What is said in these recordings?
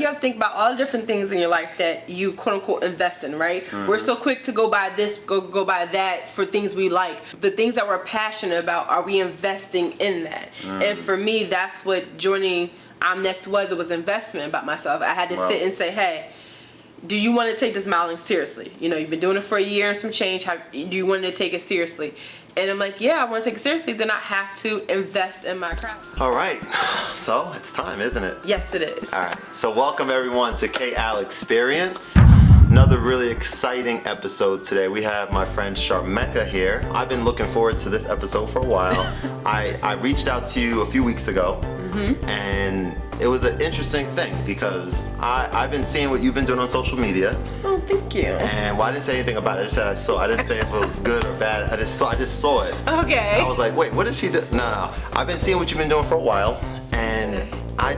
You have to think about all the different things in your life that you quote unquote invest in, right? We're so quick to go buy this, go buy that for things we like. The things that we're passionate about, are we investing in that? And for me, that's what joining Next was. It was investment about myself. I had to sit and say, hey, do you want to take this modeling seriously? You know, you've been doing it for a year and some change. Do you want to take it seriously? And I'm like, yeah, I want to take it seriously. Then I have to invest in my craft. All right, so it's time, isn't it? Yes, it is. All right, so welcome everyone to KAL Experience. Another really exciting episode today. We have my friend Shar-Mekka here. I've been looking forward to this episode for a while. I reached out to you a few weeks ago, and it was an interesting thing because I've been seeing what you've been doing on social media. Oh, thank you. And well, I didn't say anything about it. I just said I saw. I didn't say it was good or bad. I just saw it. Okay. I was like, wait, what did she do? No. I've been seeing what you've been doing for a while, and I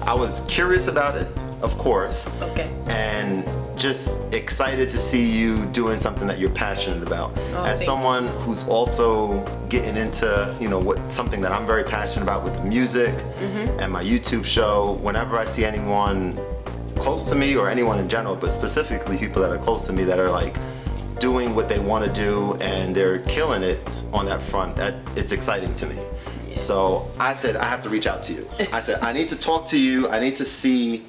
I was curious about it, of course. Okay. And just excited to see you doing something that you're passionate about. As someone who's also getting into, something that I'm very passionate about with music and my YouTube show, whenever I see anyone close to me or anyone in general, but specifically people that are close to me that are like doing what they want to do and they're killing it on that front, it's exciting to me. So I said, I have to reach out to you. I said, I need to talk to you. I need to see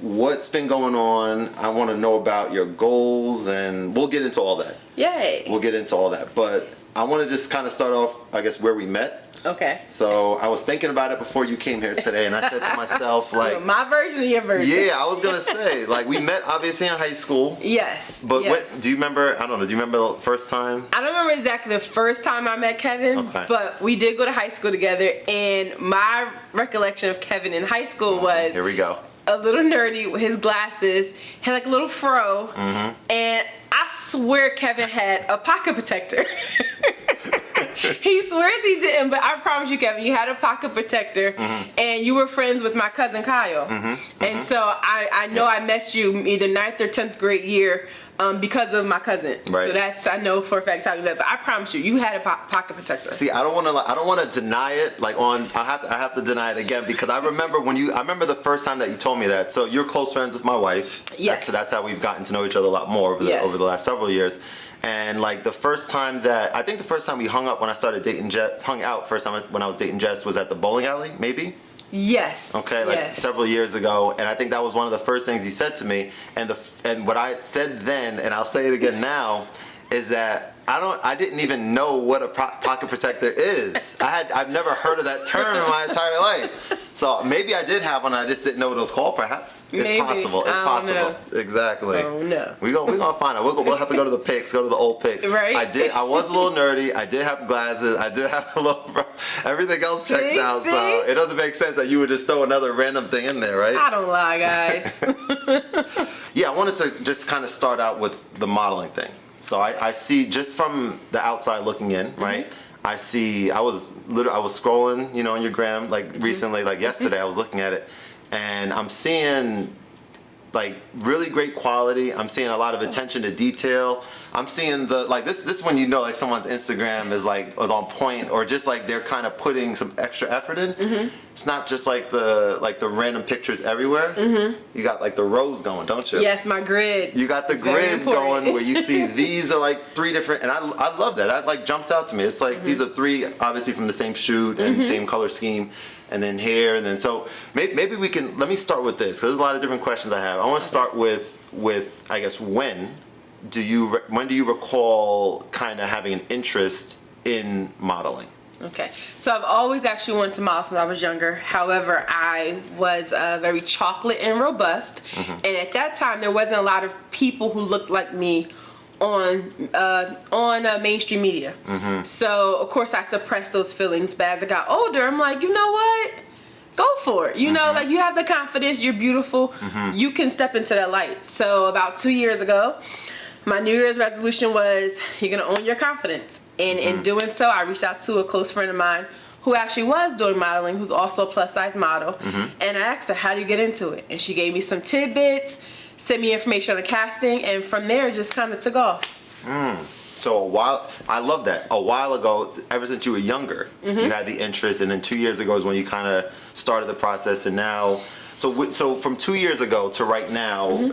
what's been going on. I want to know about your goals, and we'll get into all that. Yay. We'll get into all that. But I want to just kind of start off, I guess, where we met. Okay. So I was thinking about it before you came here today, and I said to myself, like... My version of your version. Yeah, I was going to say, like, we met obviously in high school. Yes. But yes. Do you remember, I don't know, do you remember the first time? I don't remember exactly the first time I met Kevin, but we did go to high school together, and my recollection of Kevin in high school was... Here we go. A little nerdy with his glasses, had like a little fro, and I swear Kevin had a pocket protector. He swears he didn't, but I promise you, Kevin, you had a pocket protector, and you were friends with my cousin Kyle. And so I know I met you either 9th or 10th grade year because of my cousin. Right. So I know for a fact how you met, but I promise you had a pocket protector. See, I don't want to deny it. Like I have to deny it again because I remember I remember the first time that you told me that. So you're close friends with my wife. Yes. That's how we've gotten to know each other a lot more over the last several years. And like the first time we hung out when I was dating Jess was at the bowling alley, maybe. Yes. Okay, like several years ago, and I think that was one of the first things you said to me. And what I said then, and I'll say it again now, is that I didn't even know what a pocket protector is. I've never heard of that term in my entire life. So maybe I did have one. I just didn't know what it was called. Perhaps it's possible. It's possible. Know. Exactly. Oh no. We're gonna find out. We'll have to go to the pics. Go to the old pics. Right. I was a little nerdy. I did have glasses. I did have a little. Everything else checks out. See? So it doesn't make sense that you would just throw another random thing in there, right? I don't lie, guys. Yeah, I wanted to just kind of start out with the modeling thing. So I see just from the outside looking in, right? I was scrolling, on your gram like recently, like yesterday. I was looking at it, and I'm seeing like really great quality. I'm seeing a lot of attention to detail. I'm seeing this when like someone's Instagram is on point, or just like they're kind of putting some extra effort in. It's not just like the random pictures everywhere. You got like the rows going, don't you? Yes, my grid. You got the grid going where you see these are like 3 different, and I love that. That like jumps out to me. It's like these are 3 obviously from the same shoot and same color scheme. And then here, and then so maybe we can. Let me start with this. 'Cause there's a lot of different questions I have. I want to start with I guess when do you recall kind of having an interest in modeling? Okay, so I've always actually wanted to model since I was younger. However, I was very chocolate and robust, and at that time there wasn't a lot of people who looked like me on mainstream media. So of course I suppressed those feelings, but as I got older, I'm like, you know what? Go for it. You know, like you have the confidence, you're beautiful, you can step into that light. So about 2 years ago, my New Year's resolution was you're gonna own your confidence. And in doing so, I reached out to a close friend of mine who actually was doing modeling, who's also a plus size model. And I asked her, how do you get into it? And she gave me some tidbits, sent me information on the casting, and from there it just kind of took off. So I love that. A while ago, ever since you were younger, you had the interest, and then 2 years ago is when you kind of started the process, and now, So from 2 years ago to right now,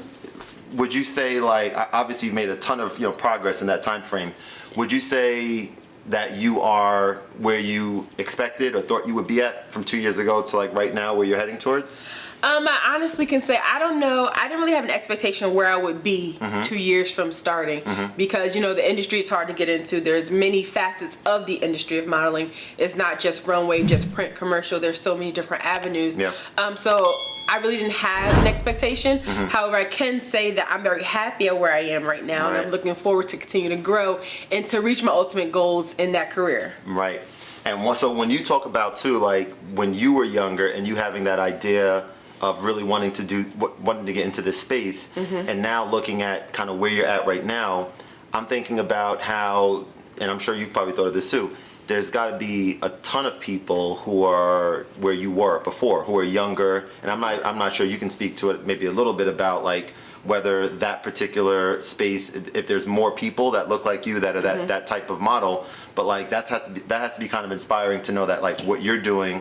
would you say, like, obviously you've made a ton of progress in that time frame? Would you say that you are where you expected or thought you would be at from 2 years ago to like right now where you're heading towards? I honestly can say I don't know. I didn't really have an expectation of where I would be 2 years from starting because the industry is hard to get into. There's many facets of the industry of modeling. It's not just runway, just print, commercial. There's so many different avenues. Yeah. So I really didn't have an expectation. However, I can say that I'm very happy at where I am right now, and I'm looking forward to continue to grow and to reach my ultimate goals in that career. Right. And so when you talk about too, like when you were younger and you having that idea of really wanting to get into this space, and now looking at kind of where you're at right now, I'm thinking about how, and I'm sure you've probably thought of this too, there's got to be a ton of people who are where you were before, who are younger, and I'm not sure, you can speak to it maybe a little bit about like whether that particular space, if there's more people that look like you that are that type of model, but like that has to be kind of inspiring to know that like what you're doing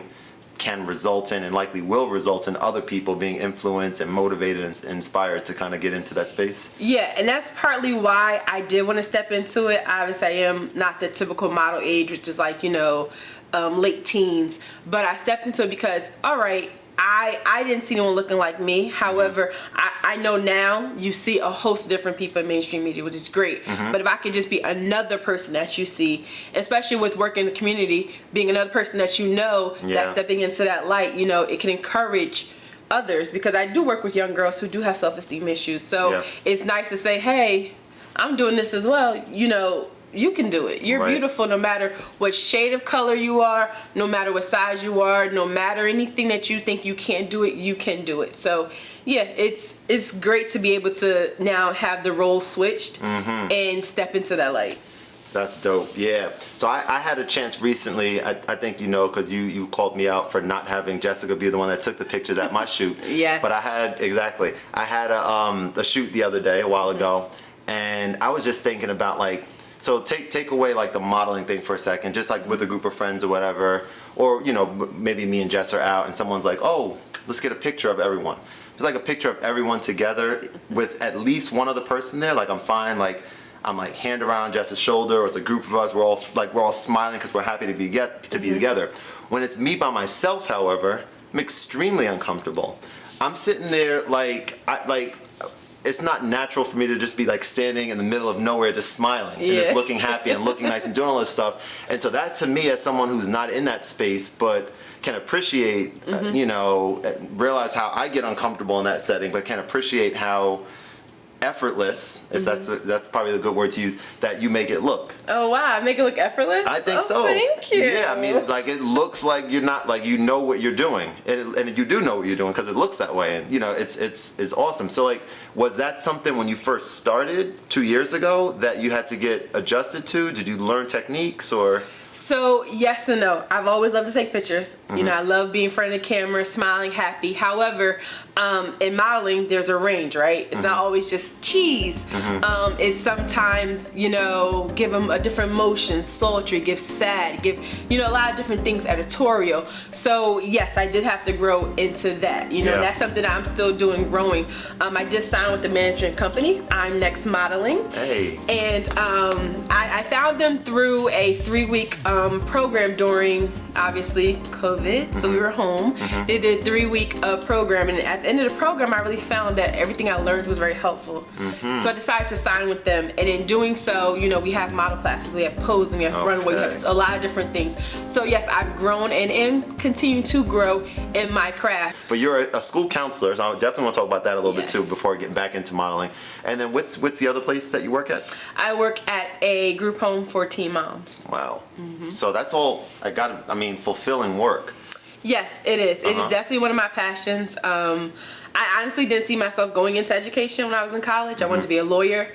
can result in and likely will result in other people being influenced and motivated and inspired to kind of get into that space. Yeah, and that's partly why I did want to step into it. Obviously, I am not the typical model age, which is like, late teens, but I stepped into it because, all right, I didn't see anyone looking like me. However, I know now you see a host of different people in mainstream media, which is great. But if I could just be another person that you see, especially with work in the community, being another person that that's stepping into that light, it can encourage others, because I do work with young girls who do have self-esteem issues. So it's nice to say, hey, I'm doing this as well. You can do it. You're beautiful no matter what shade of color you are, no matter what size you are, no matter anything that you think you can't do it, you can do it. So yeah, it's great to be able to now have the role switched and step into that light. That's dope. Yeah. So I had a chance recently, I think because you called me out for not having Jessica be the one that took the pictures at my shoot. Yes. But I had a shoot the other day, a while ago, and I was just thinking about like, so take away like the modeling thing for a second, just like with a group of friends or whatever, or maybe me and Jess are out and someone's like, oh, let's get a picture of everyone. It's like a picture of everyone together with at least one other person there. Like I'm fine, like I'm like hand around Jess's shoulder, or it's a group of us. We're all smiling because we're happy to be together. When it's me by myself, however, I'm extremely uncomfortable. I'm sitting there it's not natural for me to just be like standing in the middle of nowhere just smiling and just looking happy and looking nice and doing all this stuff. And so that to me, as someone who's not in that space but can appreciate, realize how I get uncomfortable in that setting, but can appreciate how effortless, if that's probably the good word to use, that you make it look. Oh wow, make it look effortless? I think so. Thank you. Yeah, I mean, like it looks like you're not, like what you're doing, and you do know what you're doing because it looks that way, and it's awesome. So like, was that something when you first started 2 years ago that you had to get adjusted to? Did you learn techniques or? So yes and no. I've always loved to take pictures. I love being in front of the camera, smiling, happy. However, in modeling, there's a range, right? It's not always just cheese. It's sometimes, give them a different motion, sultry, give sad, give, a lot of different things, editorial. So yes, I did have to grow into that. That's something that I'm still doing, growing. I just signed with the management company. I'm Next Modeling. Hey. And I found them through a 3-week program during, obviously, COVID, so we were home. They did a 3-week program, and at the end of the program, I really found that everything I learned was very helpful. So I decided to sign with them, and in doing so, we have model classes, we have posing, we have runway, we have a lot of different things. So yes, I've grown and am continuing to grow in my craft. But you're a school counselor, so I definitely want to talk about that a little bit too before getting back into modeling. And then what's the other place that you work at? I work at a group home for teen moms. Wow. So that's all, fulfilling work. Yes, it is. It is definitely one of my passions. I honestly didn't see myself going into education when I was in college. I wanted to be a lawyer,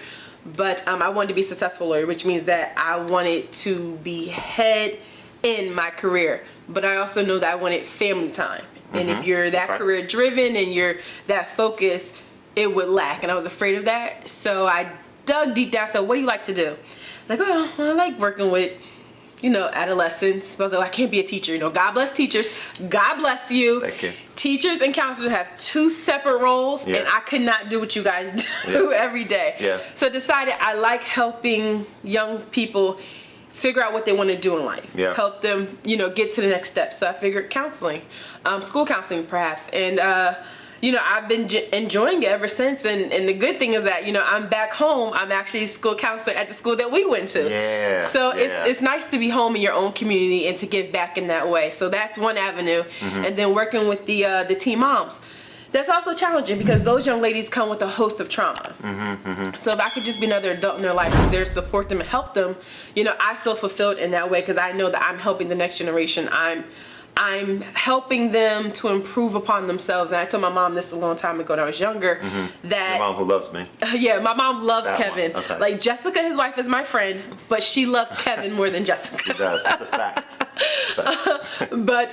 but I wanted to be a successful lawyer, which means that I wanted to be head in my career. But I also know that I wanted family time. And if you're that career driven and you're that focused, it would lack. And I was afraid of that. So I dug deep down. So what do you like to do? Like, I like working with adolescence. I was like, I can't be a teacher. God bless teachers. God bless you. Thank you. Teachers and counselors have two separate roles, and I could not do what you guys do every day. Yeah. So I decided I like helping young people figure out what they want to do in life. Yeah. Help them, get to the next step. So I figured counseling, school counseling perhaps. And, I've been enjoying it ever since. And the good thing is that, I'm back home. I'm actually a school counselor at the school that we went to. Yeah. So it's nice to be home in your own community and to give back in that way. So that's one avenue. And then working with the teen moms. That's also challenging because those young ladies come with a host of trauma. So if I could just be another adult in their life who's there to support them and help them, I feel fulfilled in that way because I know that I'm helping the next generation. I'm helping them to improve upon themselves. And I told my mom this a long time ago when I was younger. That Your mom who loves me. Yeah, my mom loves That Kevin. one. Okay. Like Jessica, his wife, is my friend, but she loves Kevin more than Jessica. She does. It's a fact. But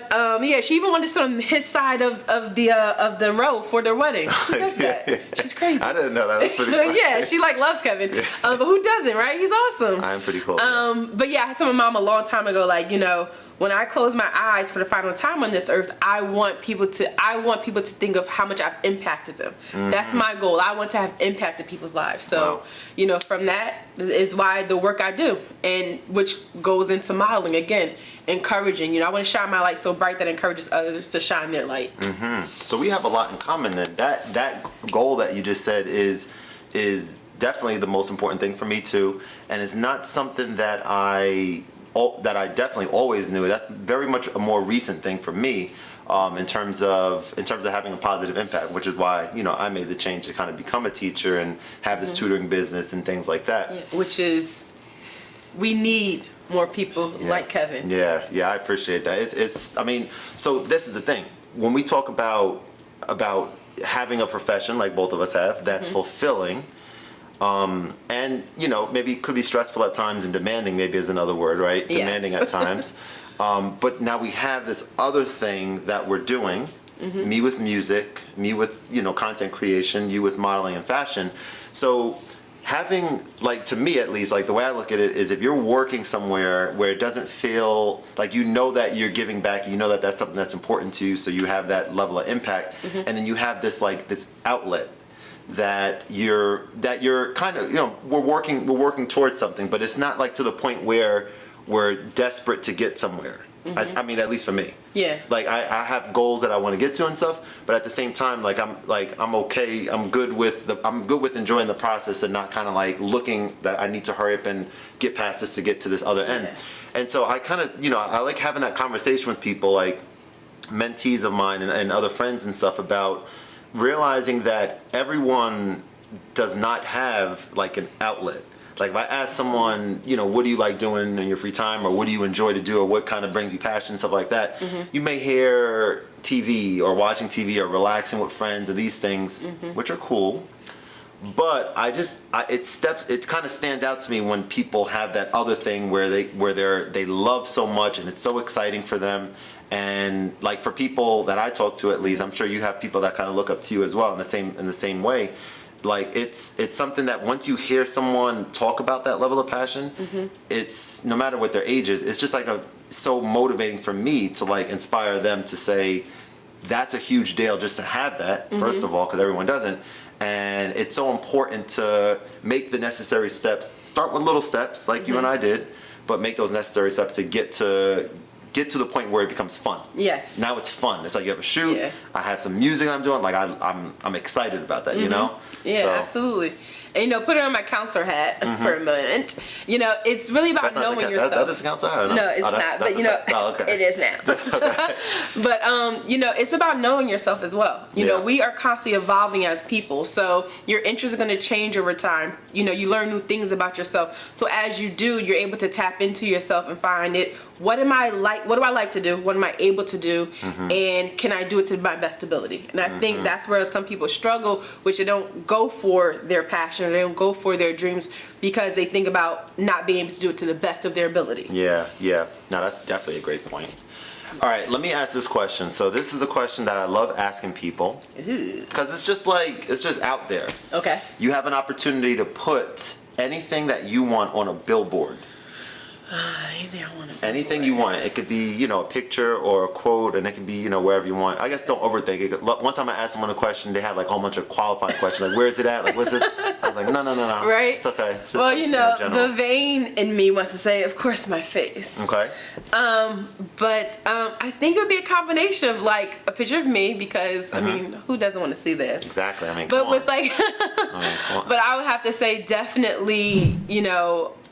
she even wanted to sit on his side of the road for their wedding. Who does that? She's crazy. I didn't know that. That's pretty cool. Yeah, she loves Kevin. But who doesn't, right? He's awesome. I am pretty cool. But I told my mom a long time ago, when I close my eyes for the final time on this earth, I want people to think of how much I've impacted them. That's my goal. I want to have impacted people's lives. So, from that is why the work I do, and which goes into modeling again, encouraging. I want to shine my light so bright that encourages others to shine their light. So we have a lot in common then. That goal that you just said is definitely the most important thing for me too, and it's not something that I definitely always knew. That's very much a more recent thing for me, in terms of having a positive impact, which is why I made the change to kind of become a teacher and have this tutoring business and things like that. Yeah, which is, we need more people like Kevin. Yeah, I appreciate that. So this is the thing. When we talk about having a profession like both of us have that's fulfilling. And maybe it could be stressful at times, and demanding maybe is another word, right? Yes. Demanding at times. But now we have this other thing that we're doing, me with music, me with, content creation, you with modeling and fashion. So having, to me at least, the way I look at it is if you're working somewhere where it doesn't feel like that you're giving back, that that's something that's important to you, so you have that level of impact, and then you have this, this outlet that you're kind of, we're working towards something, but it's not to the point where we're desperate to get somewhere. I mean, at least for me. Yeah. I have goals that I want to get to and stuff, but at the same time, I'm okay. I'm good with enjoying the process and not kind of looking that I need to hurry up and get past this to get to this other end. Yeah. And so I kind of, I like having that conversation with people, mentees of mine and other friends and stuff, about realizing that everyone does not have an outlet. If I ask someone, what do you like doing in your free time, or what do you enjoy to do, or what kind of brings you passion, stuff like that, you may hear TV or watching TV or relaxing with friends or these things, which are cool. But it kind of stands out to me when people have that other thing where they love so much and it's so exciting for them. And for people that I talk to, at least, I'm sure you have people that kind of look up to you as well in the same way. It's something that once you hear someone talk about that level of passion, it's, no matter what their age is, it's just so motivating for me to inspire them to say, that's a huge deal just to have that, first of all, because everyone doesn't. And it's so important to make the necessary steps. Start with little steps like you and I did, but make those necessary steps to get to the point where it becomes fun. Yes. Now it's fun. It's you have a shoot. Yeah. I have some music I'm doing. I'm excited about that. Yeah, so, absolutely. And put it on my counselor hat for a moment. It's really about knowing yourself. That is a counselor hat? No, it's not. But okay. It is now. But it's about knowing yourself as well. We are constantly evolving as people. So your interests are going to change over time. You learn new things about yourself. So as you do, you're able to tap into yourself and find it. What do I like to do? What am I able to do? And can I do it to my best ability? And I think that's where some people struggle, which they don't go for their passion, or they don't go for their dreams because they think about not being able to do it to the best of their ability. Yeah. No, that's definitely a great point. All right, let me ask this question. So this is a question that I love asking people because it's just out there. Okay. You have an opportunity to put anything that you want on a billboard. Anything I want to. Anything you want. It could be, a picture or a quote, and it can be, wherever you want. I guess don't overthink it. One time I asked someone a question, they had like a whole bunch of qualifying questions, like where is it at? Like what's this? I was like, no. Right? It's okay. It's just Well, general. the vein in me wants to say, of course, my face. Okay. But I think it would be a combination of like a picture of me because I mean, who doesn't want to see this? Exactly. I mean, But come with on. like, Come on. but I would have to say definitely,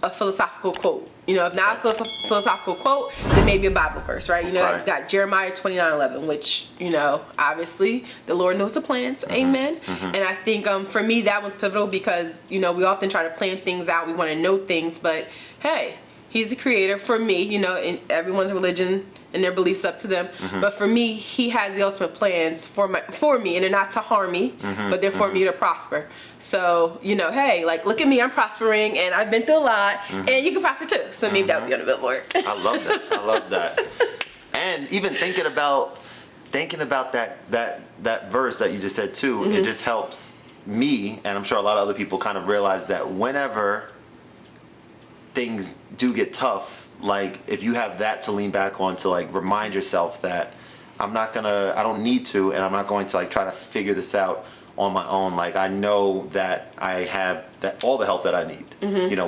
a philosophical quote. If not a philosophical quote, then maybe a Bible verse, right? Right. I've got Jeremiah 29:11, which, obviously the Lord knows the plans. Amen. And I think for me, that one's pivotal because, we often try to plan things out. We want to know things, but hey, He's the creator. For me, in everyone's religion and their beliefs up to them. But for me, He has the ultimate plans for me, and they're not to harm me, but they're for me to prosper. So, hey, like look at me, I'm prospering, and I've been through a lot, and you can prosper too. So maybe that would be on the billboard. I love that. And even thinking about that verse that you just said too, it just helps me, and I'm sure a lot of other people kind of realize that whenever things do get tough, like if you have that to lean back on to like remind yourself that I don't need to, and I'm not going to like try to figure this out on my own. Like I know that I have all the help that I need,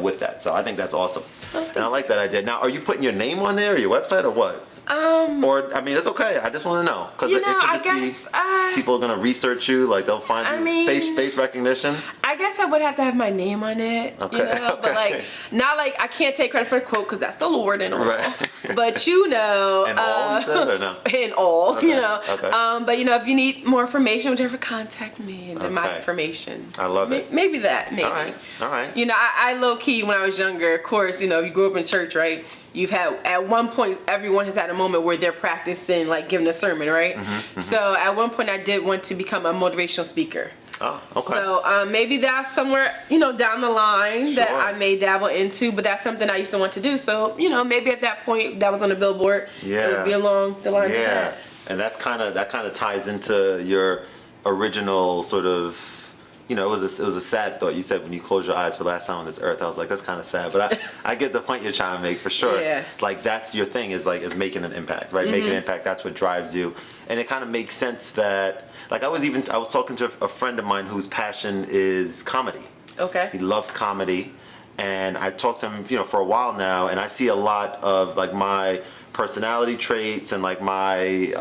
with that. So I think that's awesome. And I like that idea. Now, are you putting your name on there or your website or what? Or I mean, that's okay. I just want to know because it could just be people are gonna research you, like they'll find you face recognition. I guess I would have to have my name on it, Okay. but like not like I can't take credit for the quote because that's the Lord and all. Right. But In all, you said, or no? In all, Okay. Okay. But if you need more information, whatever, contact me and then my Okay. information. I love it. Maybe that. Maybe. All right. I low key when I was younger. Of course, if you grew up in church, right? You've had at one point everyone has had a moment where they're practicing like giving a sermon, right? So at one point I did want to become a motivational speaker. Oh, okay. So maybe that's somewhere down the line that Sure. I may dabble into, but that's something I used to want to do. So maybe at that point that was on the billboard. Yeah. It would be along the lines of Yeah, that. and that kind of ties into your original sort of. It was a sad thought. You said when you close your eyes for the last time on this earth, I was like, that's kind of sad. But I get the point you're trying to make for sure. Yeah. Like that's your thing is making an impact, right? Making an impact. That's what drives you, and it kind of makes sense that like I was talking to a friend of mine whose passion is comedy. Okay. He loves comedy, and I talked to him, for a while now, and I see a lot of like my personality traits and like my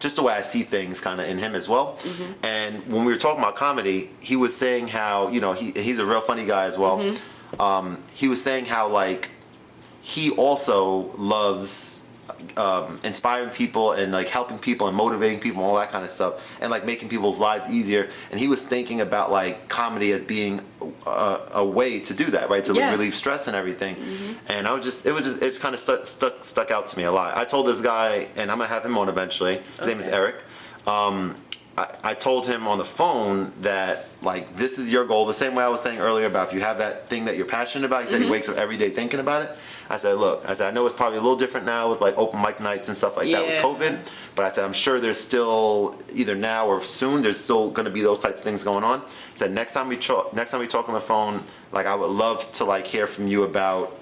just the way I see things kind of in him as well. And when we were talking about comedy, he was saying how, he's a real funny guy as well. He was saying how like he also loves inspiring people and like helping people and motivating people and all that kind of stuff and like making people's lives easier. And he was thinking about like comedy as being a way to do that, right? To like, relieve stress and everything. And it kind of stuck out to me a lot. I told this guy, and I'm gonna have him on eventually. His name is Eric. I told him on the phone that like this is your goal, the same way I was saying earlier about if you have that thing that you're passionate about. He said he wakes up every day thinking about it. I said, look, I know it's probably a little different now with like open mic nights and stuff like that with COVID, but I said I'm sure there's still either now or soon there's still going to be those types of things going on. I said next time we talk on the phone, like I would love to like hear from you about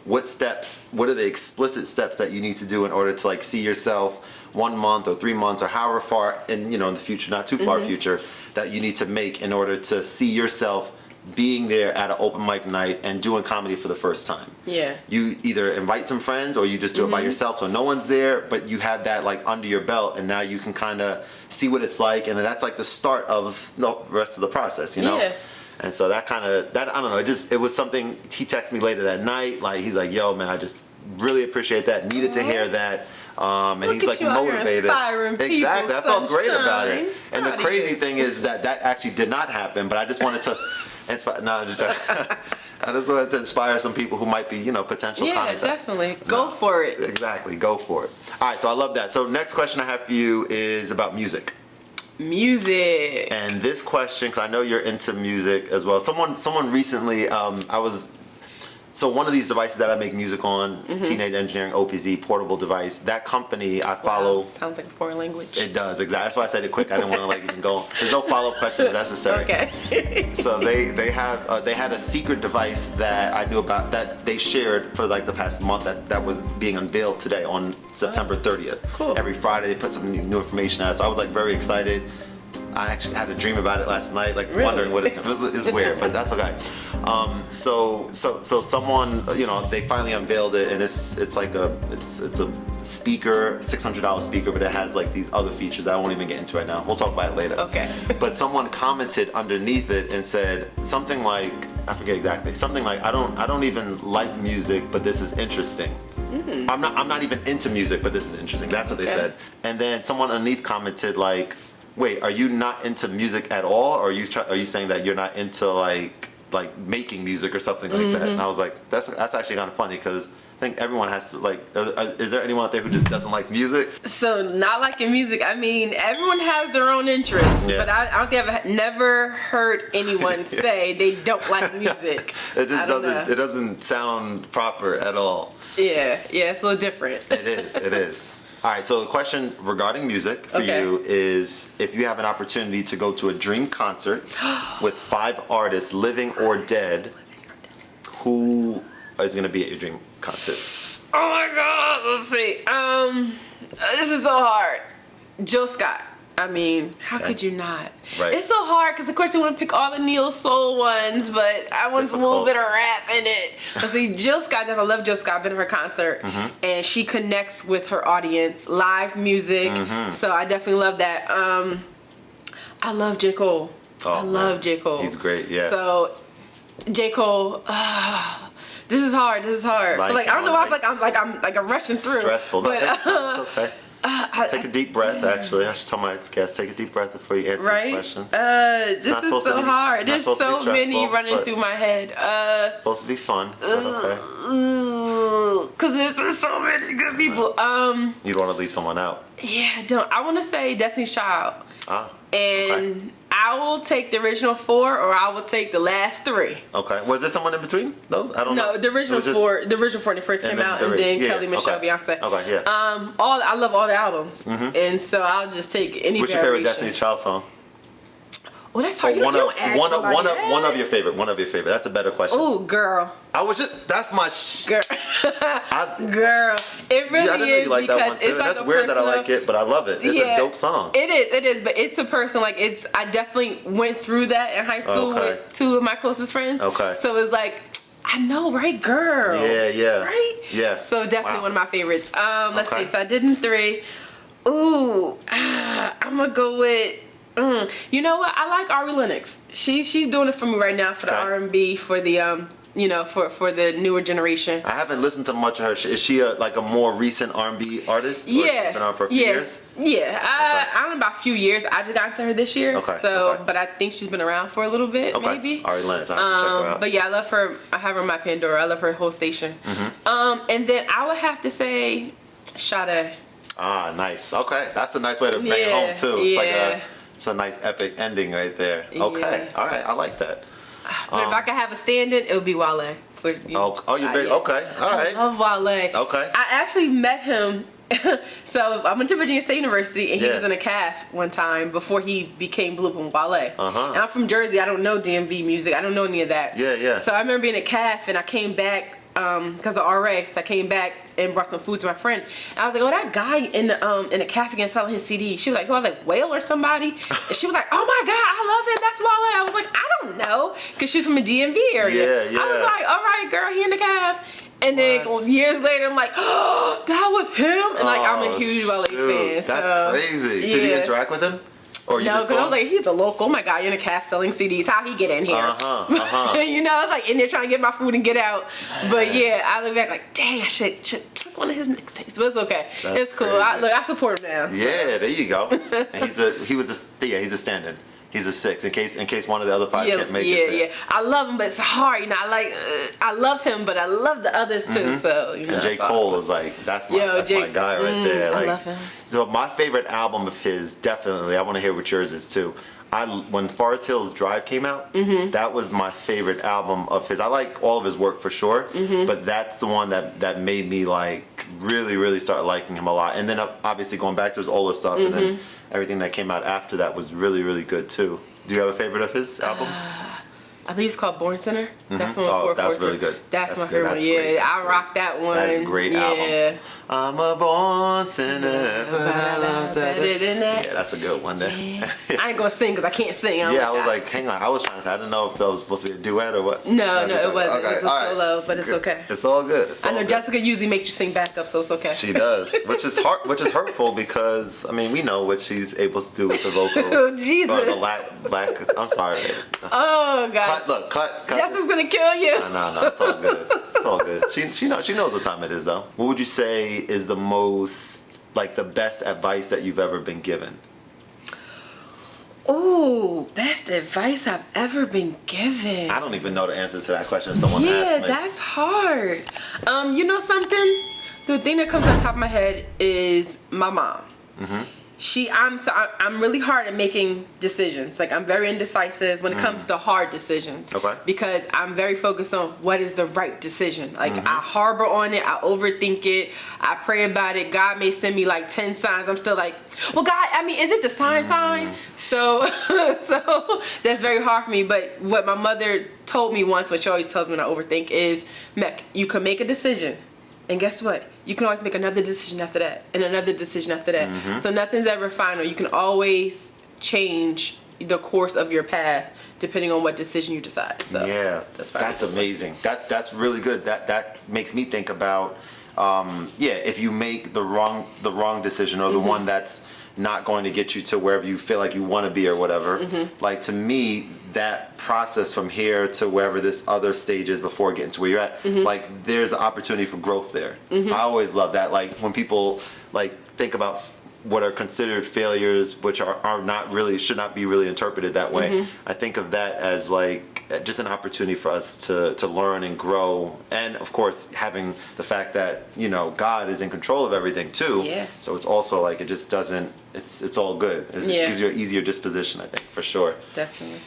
what are the explicit steps that you need to do in order to like see yourself 1 month or 3 months or however far in the future, not too far future, that you need to make in order to see yourself being there at an open mic night and doing comedy for the first time. Yeah. You either invite some friends or you just do it by yourself so no one's there, but you have that like under your belt and now you can kind of see what it's like, and then that's like the start of the rest of the process, Yeah. And so that I don't know, it was something. He texted me later that night, like he's like, yo man, I just really appreciate that, needed to hear that. And he's like motivated. Exactly. I felt great about it. And the crazy thing is that actually did not happen, but I just wanted to inspire. No, I'm just joking. I just wanted to inspire some people who might be, potential comics. Yeah, definitely. Go for it. Exactly. Go for it. All right. So I love that. So next question I have for you is about music. Music. And this question, because I know you're into music as well. Someone recently, So one of these devices that I make music on, Teenage Engineering OPZ portable device, that company I follow. Wow, sounds like a foreign language. It does, exactly. That's why I said it quick. I didn't want to like even go. There's no follow-up questions necessary. Okay. So they had a secret device that I knew about that they shared for like the past month that was being unveiled today on September 30th. Cool. Every Friday they put some new information out. So I was like very excited. I actually had a dream about it last night, like Really? wondering what it's weird, but that's okay. So someone, they finally unveiled it, and it's like it's a speaker, $600 speaker, but it has like these other features that I won't even get into right now. We'll talk about it later. Okay. But someone commented underneath it and said something like, I forget exactly, something like, I don't even like music, but this is interesting. I'm not even into music, but this is interesting. That's what they said. And then someone underneath commented like, wait, are you not into music at all, or are you saying that you're not into like making music or something like that? And I was like, that's actually kind of funny, because I think everyone has to like. Is there anyone out there who just doesn't like music? So not liking music. I mean, everyone has their own interests, but I don't think I've never heard anyone say they don't like music. It just doesn't. It doesn't sound proper at all. Yeah, it's a little different. It is. All right, so the question regarding music for you is, if you have an opportunity to go to a dream concert with 5 artists, living or dead, who is going to be at your dream concert? Oh my God, let's see. This is so hard. Jill Scott. I mean, how could you not? Right. It's so hard because, of course, you want to pick all the neo soul ones, but I want a little bit of rap in it. But see, Jill Scott, I love Jill Scott. I've been to her concert, and she connects with her audience, live music. So I definitely love that. I love J. Cole. I love J. Cole. He's great, yeah. So J. Cole. This is hard. Like I don't know why I'm rushing through. Stressful. But It's okay. Take a deep breath. Actually, I should tell my guests, take a deep breath before you answer this question. This is so hard. There's so many running through my head. It's supposed to be fun, but okay. Because there's so many good people. You don't want to leave someone out. Yeah, I don't. I want to say Destiny's Child. And I will take the original 4, or I will take the last 3. Okay. Was there someone in between those? I don't know. No, the original 4. The original 4 when it first came out, and then Kelly, Michelle, Beyonce. Okay, yeah. I love all the albums, and so I'll just take any. What's your favorite Destiny's Child song? Well, that's hard. One of your favorite. One of your favorite. That's a better question. Oh, girl. That's my girl. Girl. It really I didn't know you like that one too. It's like that's weird that I like it, but I love it. It's a dope song. It is, but it's a person, like, I definitely went through that in high school with 2 of my closest friends. Okay. So it's like, I know, right, girl? Yeah. Right? Yeah. So definitely one of my favorites. Let's see. So I did in 3. Ooh, I'm gonna go with. You know what? I like Ari Lennox. She's doing it for me right now for the R&B, for the for the newer generation. I haven't listened to much of her. Is she a more recent R&B artist? Or Yeah. she's been on for a few years? Yeah. I don't know, about a few years. I just got into her this year. But I think she's been around for a little bit, maybe. Ari Lennox. I have to check her out. But yeah, I love her. I have her on my Pandora. I love her whole station. And then I would have to say Sade. Ah, nice. Okay, that's a nice way to bring it home too. It's a nice epic ending right there. Okay, all right, I like that. But if I could have a stand-in, it would be Wale. You're big. Okay, all right. I love Wale. Okay. I actually met him. So I went to Virginia State University, and he was in a CAF one time before he became Blue and Wale. And I'm from Jersey. I don't know DMV music. I don't know any of that. Yeah. So I remember being at CAF, and I came back because of RA. So I came back and brought some food to my friend. And I was like, oh, that guy in the cafe again selling his CD. She was like, who? I was like, Whale or somebody? And she was like, oh my God, I love him. That's Wale. I was like, I don't know. Because she's from the DMV area. I was like, all right, girl, he in the cafe. And then years later, I'm like, oh, that was him. And like, I'm a huge Wale fan. That's crazy. Did you interact with him? Or no, because I was like, he's a local. Oh my God, you're in a cafe selling CDs. How he get in here? You know, I was like in there trying to get my food and get out. But yeah, I look back like, dang, I should took one of his mixtapes. But it's okay. It's cool. I support him now. Yeah, there you go. And he's a stand-in. He's a 6 in case one of the other 5 can't make it. Yeah. I love him, but it's hard. You know, I love him, but I love the others too. So you know, and J. Cole is like that's my guy right there. Like, I love him. So my favorite album of his, definitely. I want to hear what yours is too. When Forest Hills Drive came out, that was my favorite album of his. I like all of his work for sure, but that's the one that made me like really start liking him a lot. And then obviously going back to his older stuff, and then everything that came out after that was really good too. Do you have a favorite of his albums? I believe it's called Born Center. That's one. Oh, that's really good. That's my favorite one. Yeah, I rock that one. That's a great album. I'm a born sinner, but I love better than that. Yeah, that's a good one there. Yeah. I ain't gonna sing because I can't sing. Yeah, I was like, hang on. I was trying to say, I didn't know if that was supposed to be a duet or what. No, it wasn't. Okay. It was a solo, but it's okay. It's all good. I know Jessica usually makes you sing backup, so it's okay. She does, which is hurtful because I mean we know what she's able to do with the vocals. Oh Jesus! Or the lack. I'm sorry. Oh God! Cut. Jessica's gonna kill you. No, it's all good. It's all good. She knows what time it is though. What would you say is the most, like, the best advice that you've ever been given? Ooh, best advice I've ever been given. I don't even know the answer to that question if someone asks me. Yeah, that's hard. You know something? The thing that comes on top of my head is my mom. I'm really hard at making decisions. Like, I'm very indecisive when it comes to hard decisions. Okay. Because I'm very focused on what is the right decision. Like, I harbor on it. I overthink it. I pray about it. God may send me like 10 signs. I'm still like, well, God, I mean, is it the sign? So that's very hard for me. But what my mother told me once, what she always tells me when I overthink is, Mek, you can make a decision. And guess what? You can always make another decision after that, and another decision after that. So nothing's ever final. You can always change the course of your path depending on what decision you decide. So yeah, that's amazing. That's really good. That makes me think about if you make the wrong decision or the one that's not going to get you to wherever you feel like you want to be or whatever. Like, to me, that process from here to wherever this other stage is before getting to where you're at, like, there's an opportunity for growth there. I always love that. Like, when people like think about what are considered failures, which are not really, should not be really interpreted that way. I think of that as like just an opportunity for us to learn and grow, and of course having the fact that, you know, God is in control of everything too. Yeah. So it's also like, it just doesn't, it's all good. It gives you an easier disposition, I think, for sure. Definitely.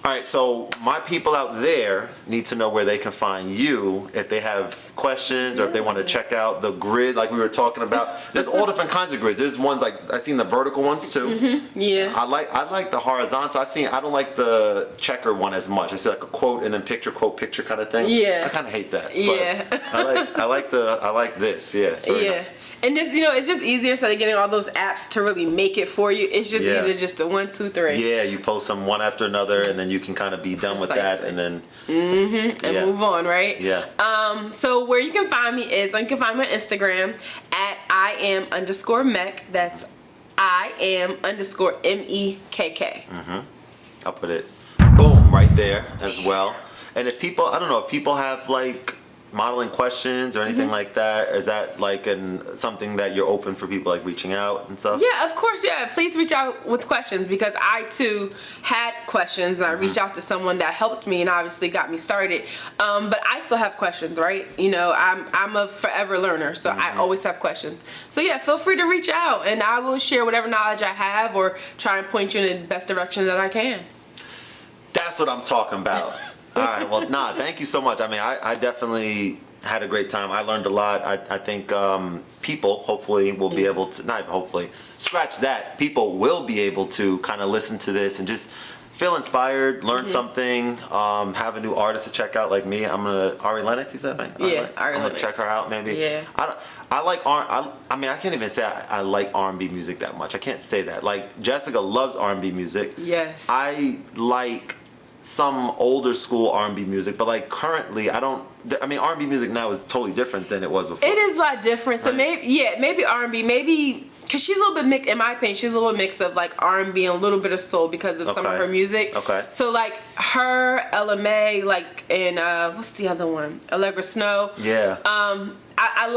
All right, so my people out there need to know where they can find you if they have questions or if they want to check out the grid like we were talking about. There's all different kinds of grids. There's ones like, I've seen the vertical ones too. Yeah. I like the horizontal. I don't like the checker one as much. It's like a quote and then picture, quote, picture kind of thing. Yeah. I kind of hate that. Yeah. But I like this. Yeah. It's very nice. And it's, you know, it's just easier instead of getting all those apps to really make it for you. It's just easier just to 1, 2, 3. Yeah, you post them one after another, and then you can kind of be done with that, and then move on, right? Yeah. So where you can find me is, you can find me on Instagram at @I am_Mek. That's I am_MEKK. I'll put it boom right there as well. And if people, I don't know, if people have like modeling questions or anything like that, is that like something that you're open for people like reaching out and stuff? Yeah, of course. Yeah, please reach out with questions, because I too had questions. I reached out to someone that helped me and obviously got me started, but I still have questions, right? You know, I'm a forever learner, so I always have questions. So yeah, feel free to reach out and I will share whatever knowledge I have or try and point you in the best direction that I can. That's what I'm talking about. All right, well, thank you so much. I mean, I definitely had a great time. I learned a lot. I think people hopefully will be able to, not hopefully, scratch that. People will be able to kind of listen to this and just feel inspired, learn something, have a new artist to check out like me. I'm gonna, Ari Lennox, you said, right? Yeah, Ari I'm Lennox. gonna check her out maybe. Yeah. I like I mean, I can't even say I like R&B music that much. I can't say that. Like, Jessica loves R&B music. Yes. I like some older school R&B music, but like currently I mean, R&B music now is totally different than it was before. It is a lot different. So right? maybe R&B, maybe because she's a little bit mixed, in my opinion, she's a little mix of like R&B and a little bit of soul because of some of her music. Okay. So like her, Ella Mai, like, and what's the other one? Allegra Snow. Yeah. I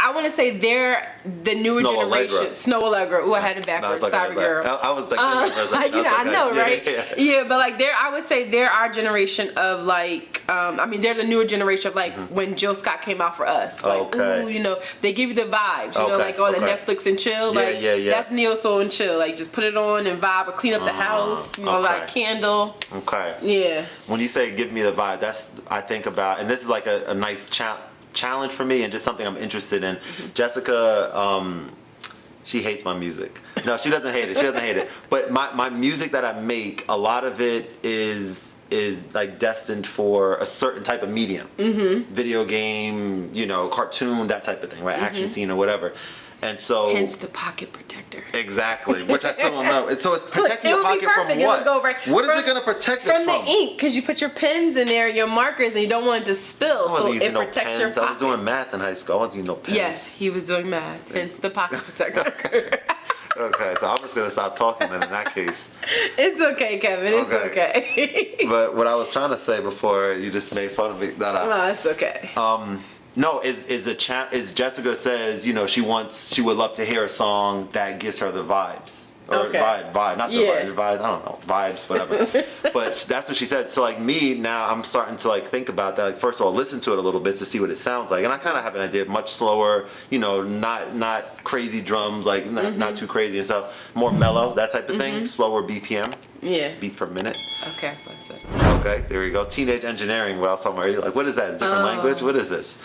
I want to say they're the newer Snow generation. Allegra. Snow Allegra. Ooh, I had it backwards. Sorry, girl. I was like, I know, right? Yeah, but like I would say they're our generation of like, I mean, they're the newer generation of like when Jill Scott came out for us. Like, ooh, you know, they give you the vibes, you know, like all the Netflix and chill. Like, that's neo soul and chill. Like, just put it on and vibe or clean up the house, you know, like candle. Okay. Yeah. When you say give me the vibe, that's, I think about, and this is like a nice challenge for me and just something I'm interested in. Jessica, she hates my music. No, she doesn't hate it. She doesn't hate it. But my music that I make, a lot of it is like destined for a certain type of medium. Video game, you know, cartoon, that type of thing, right? Action scene or whatever. And so, hence the pocket protector. Exactly, which I still don't know. And so it's protecting your pocket from what? What is it going to protect it from? From the ink, because you put your pens in there, your markers, and you don't want it to spill. I wasn't using it protects no your pens. pocket. I was doing math in high school. I wasn't using no pens. Yes, he was doing math. Hence the pocket protector. Okay, so I'm just going to stop talking then in that case. It's okay, Kevin. It's okay. But what I was trying to say before, you just made fun of me. No, it's okay. No, is Jessica says, you know, she would love to hear a song that gives her the vibes. Or vibe, not the vibes, I don't know, vibes, whatever. But that's what she said. So like me, now I'm starting to like think about that. Like, first of all, listen to it a little bit to see what it sounds like. And I kind of have an idea, much slower, you know, not crazy drums, like not too crazy and stuff. More mellow, that type of thing. Slower BPM. Yeah. Beats per minute. Okay, that's it. Okay, there we go. Teenage engineering, what I was talking about. You're like, what is that? Different language? What is this?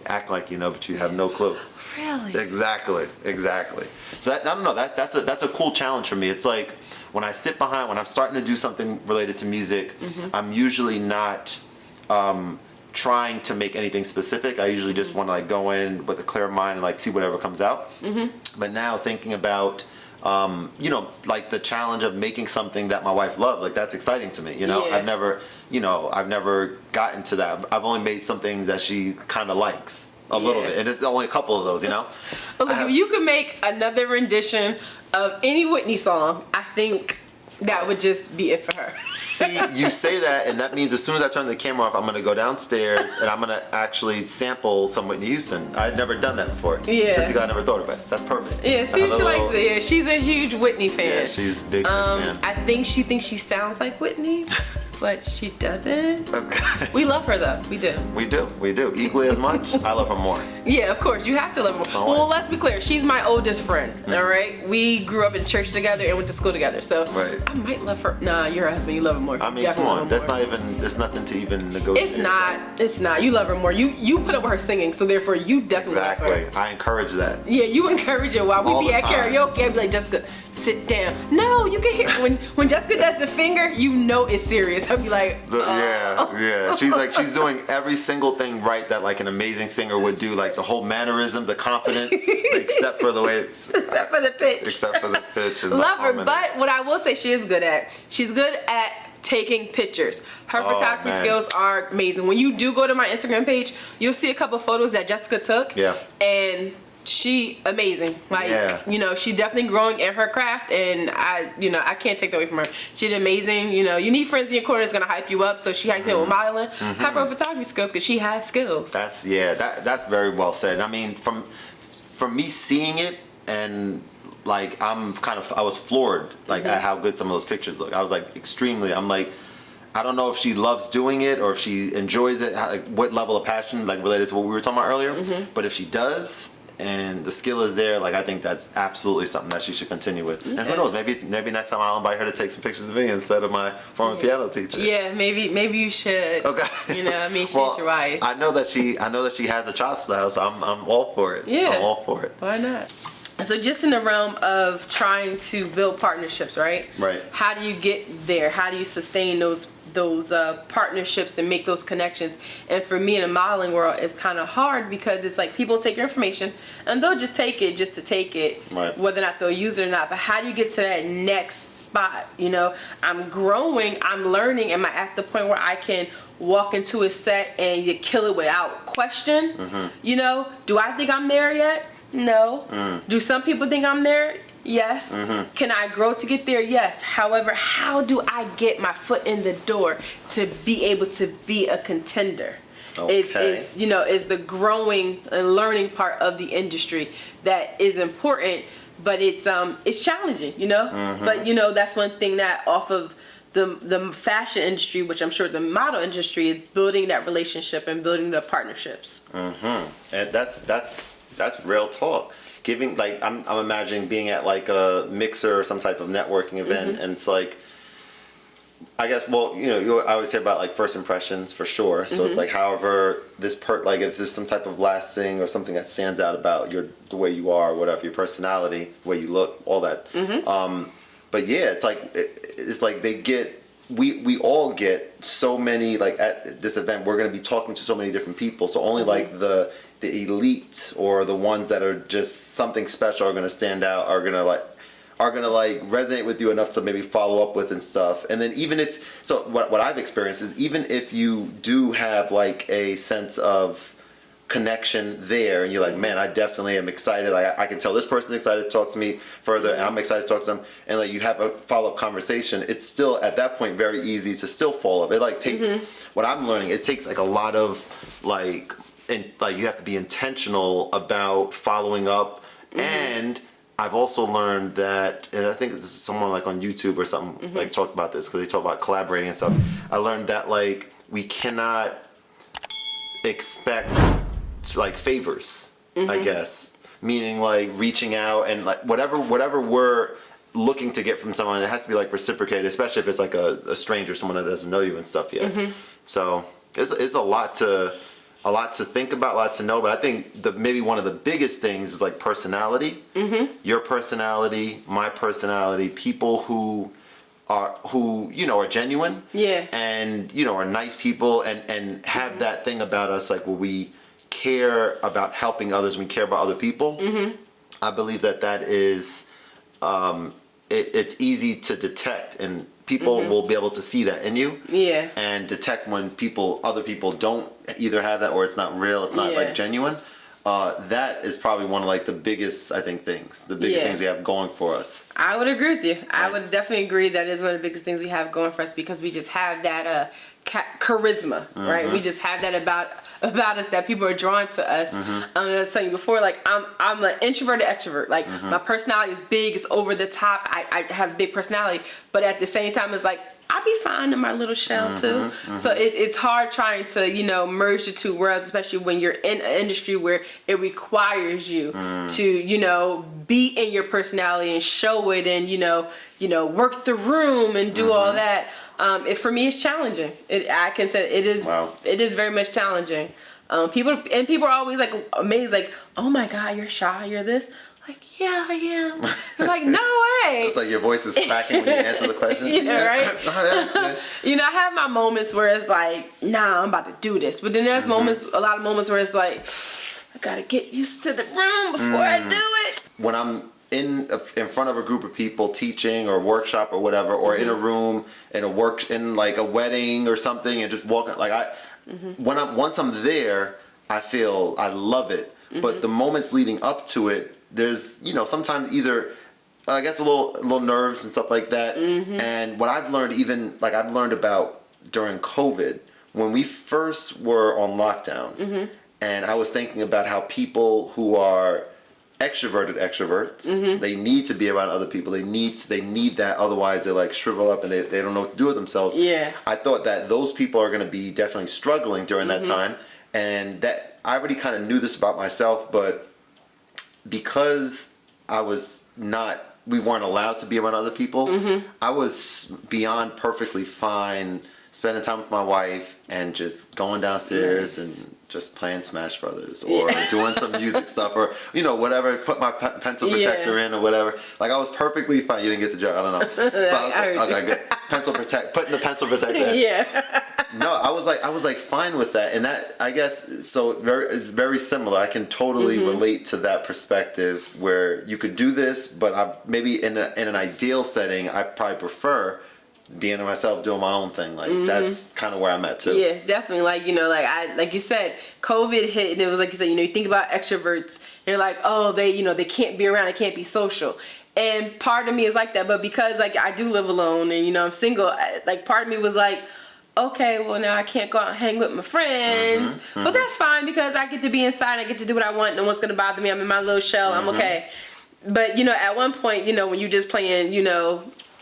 Act like you know, but you have no clue. Really? Exactly. So I don't know. That's a cool challenge for me. It's like when I'm starting to do something related to music, I'm usually not trying to make anything specific. I usually just want to like go in with a clear mind and like see whatever comes out. But now thinking about you know, like the challenge of making something that my wife loves, like that's exciting to me. You know, I've never gotten to that. I've only made something that she kind of likes. A little bit, and it's only a couple of those, you know. But look, if you could make another rendition of any Whitney song, I think that would just be it for her. See, you say that, and that means as soon as I turn the camera off, I'm gonna go downstairs and I'm gonna actually sample some Whitney Houston. I'd never done that before. Yeah. Just because I never thought about it. That's perfect. Yeah. See, she likes it. Yeah, she's a huge Whitney fan. Yeah, she's a big fan. I think she thinks she sounds like Whitney. But she doesn't. Okay. We love her though. We do. We do. Equally as much. I love her more. Yeah, of course. You have to love her more. Well, let's be clear. She's my oldest friend. All right. We grew up in church together and went to school together. So I might love her. Nah, your husband. You love her more. I mean, come on. That's not even. There's nothing to even negotiate. It's not. You love her more. You put up with her singing, so therefore you definitely love her. Exactly. I encourage that. Yeah, you encourage it while we be at karaoke. I'd be like, Jessica, sit down. No, you can hear when Jessica does the finger, you know it's serious. I'd be like. Yeah. She's doing every single thing right that like an amazing singer would do, like the whole mannerism, the confidence, except for the way it's. Except for the pitch. Except for the pitch. And love her, but what I will say she is good at, she's good at taking pictures. Her photography skills are amazing. When you do go to my Instagram page, you'll see a couple photos that Jessica took. Yeah. And she amazing. Like, you know, she's definitely growing in her craft, and I can't take that away from her. She's amazing. You know, you need friends in your corner that's gonna hype you up. So she hyped me with modeling. Hype her photography skills because she has skills. That's very well said. I mean, from me seeing it, and like I was floored like at how good some of those pictures look. I was like I'm like, I don't know if she loves doing it or if she enjoys it, like what level of passion, like related to what we were talking about earlier. But if she does, and the skill is there, like I think that's absolutely something that she should continue with. And who knows, maybe next time I'll invite her to take some pictures of me instead of my former piano teacher. Yeah, maybe you should. Okay. You know, I mean, she's your wife. I know that she has the chops now, so I'm all for it. Yeah. I'm all for it. Why not? So just in the realm of trying to build partnerships, right? Right. How do you get there? How do you sustain those partnerships and make those connections? And for me in the modeling world, it's kind of hard because it's like people take your information and they'll just take it just to take it, whether or not they'll use it or not. But how do you get to that next spot? You know, I'm growing, I'm learning. Am I at the point where I can walk into a set and you kill it without question? You know, do I think I'm there yet? No. Do some people think I'm there? Yes. Can I grow to get there? Yes. However, how do I get my foot in the door to be able to be a contender? is is the growing and learning part of the industry that is important, but it's challenging, But that's one thing that off of the fashion industry, which I'm sure the model industry, is building that relationship and building the partnerships. And that's real talk. Giving, like, I'm imagining being at like a mixer or some type of networking event, and it's like, I guess, well, you always hear about like first impressions for sure. So it's like, however, like if there's some type of last thing or something that stands out about the way you are, whatever, your personality, the way you look, all that. But yeah, it's like we all get so many, like at this event, we're going to be talking to so many different people. So only like the elite or the ones that are just something special are going to stand out, are going to like resonate with you enough to maybe follow up with and stuff. And then even if, so what I've experienced is, even if you do have like a sense of connection there and you're like, man, I definitely am excited, I can tell this person's excited to talk to me further, and I'm excited to talk to them, and like you have a follow-up conversation, it's still at that point very easy to still follow up. It like takes, what I'm learning, it takes like a lot of like you have to be intentional about following up. And I've also learned that, and I think this is someone like on YouTube or something like talked about this, because they talk about collaborating and stuff. I learned that like we cannot expect like favors, I guess, meaning like reaching out and like whatever we're looking to get from someone, it has to be like reciprocated, especially if it's like a stranger, someone that doesn't know you and stuff yet. So it's a lot to think about, a lot to know. But I think maybe one of the biggest things is like personality. Your personality, my personality, people who are genuine, and are nice people, and have that thing about us, like, where we care about helping others, we care about other people. I believe that is it's easy to detect, and people will be able to see that in you, and detect when other people don't either have that, or it's not real, it's not like genuine. That is probably one of like the biggest, I think, things we have going for us. I would agree with you. Right. I would definitely agree that is one of the biggest things we have going for us, because we just have that charisma, right? We just have that about us, that people are drawn to us. I was saying before, like I'm an introverted extrovert. Like my personality is big, it's over the top. I have a big personality, but at the same time, it's like I'll be fine in my little shell too. So it's hard trying to merge the two worlds, especially when you're in an industry where it requires you to be in your personality and show it, and work the room and do all that. For me, it's challenging. I can say it is. Wow. It is very much challenging. People are always like amazed, like, oh my God, you're shy, you're this. Like, yeah, I am. They're like, no way. It's like your voice is cracking when you answer the question. Right? I have my moments where it's like, nah, I'm about to do this. But then there's a lot of moments where it's like, I gotta get used to the room before I do it. When I'm in front of a group of people teaching or workshop or whatever, or in a room in like a wedding or something, and just walking, like once I'm there, I love it. But the moments leading up to it, there's sometimes either I guess a little nerves and stuff like that. And what I've learned, I've learned about during COVID, when we first were on lockdown, and I was thinking about how people who are extroverts, they need to be around other people. They need that, otherwise they like shrivel up and they don't know what to do with themselves. I thought that those people are going to be definitely struggling during that time, and that I already kind of knew this about myself, but because we weren't allowed to be around other people, I was beyond perfectly fine spending time with my wife and just going downstairs and just playing Smash Brothers, or doing some music stuff, or whatever, put my pencil protector in or whatever. Like, I was perfectly fine. You didn't get the joke, I don't know. But I was like, okay, good. Putting the pencil protector in. No, I was like fine with that, and that, I guess, so is very similar. I can totally relate to that perspective, where you could do this, but maybe in an ideal setting, I probably prefer being myself, doing my own thing. Like that's kind of where I'm at too. Yeah, definitely. Like you said, COVID hit, and it was like you said, you think about extroverts, and you're like, oh, they can't be around, they can't be social. And part of me is like that, but because like I do live alone, and I'm single, like part of me was like, okay, well now I can't go out and hang with my friends, but that's fine because I get to be inside, I get to do what I want, no one's gonna bother me, I'm in my little shell, I'm okay. But at one point, when you're just playing,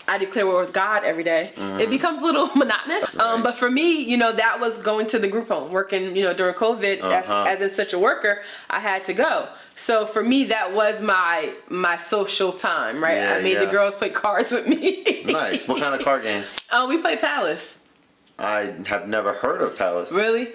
I declare war with God every day, it becomes a little monotonous. But for me, that was going to the group home, working, during COVID, as a such a worker, I had to go. So for me, that was my social time, right? Yeah, I made the girls play cards with me. Nice. What kind of card games? We play Palace. I have never heard of Palace. Really?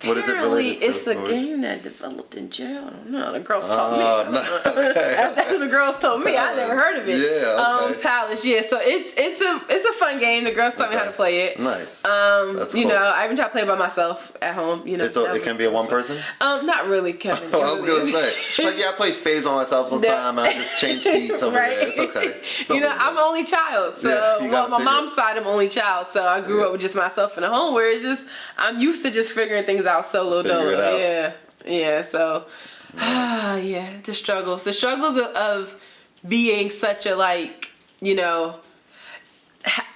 What is it related to? It's a game that developed in jail. I don't know. The girls told me. Okay. That's what the girls told me. I never heard of it. Yeah. Okay. Palace. Yeah. So it's a fun game. The girls taught me how to play it. Nice. That's cool. I even try to play it by myself at home. So it can be a one person? Not really, Kevin. I was gonna say. It's like I play spades by myself sometimes. I just change seats over there. It's okay. I'm an only child. So my mom's side, I'm only child. So I grew up with just myself in a home where it's just I'm used to just figuring things out solo dolo. Yeah. So the struggles of being such a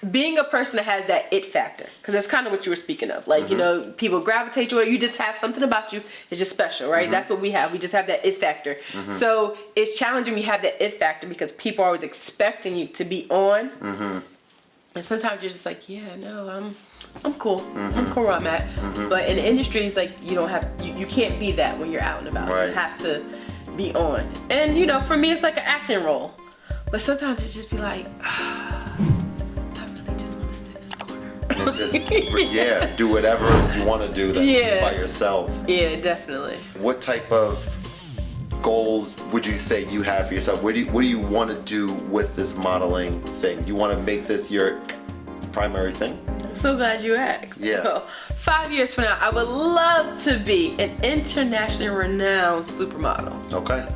being a person that has that it factor, because that's kind of what you were speaking of, people gravitate to it, you just have something about you, it's just special, right? That's what we have, we just have that it factor. So it's challenging when you have that it factor because people are always expecting you to be on, and sometimes you're just like, I'm cool. I'm cool where I'm at. But in the industry, it's like you can't be that when you're out and about. Right. You have to be on. And for me, it's like an acting role. But sometimes it's just be like, I really just want to sit in this corner. And just do whatever you want to do that's just by yourself. Yeah, definitely. What type of goals would you say you have for yourself? What do you want to do with this modeling thing? You want to make this your primary thing? I'm so glad you asked. Yeah. So, 5 years from now, I would love to be an internationally renowned supermodel. Okay.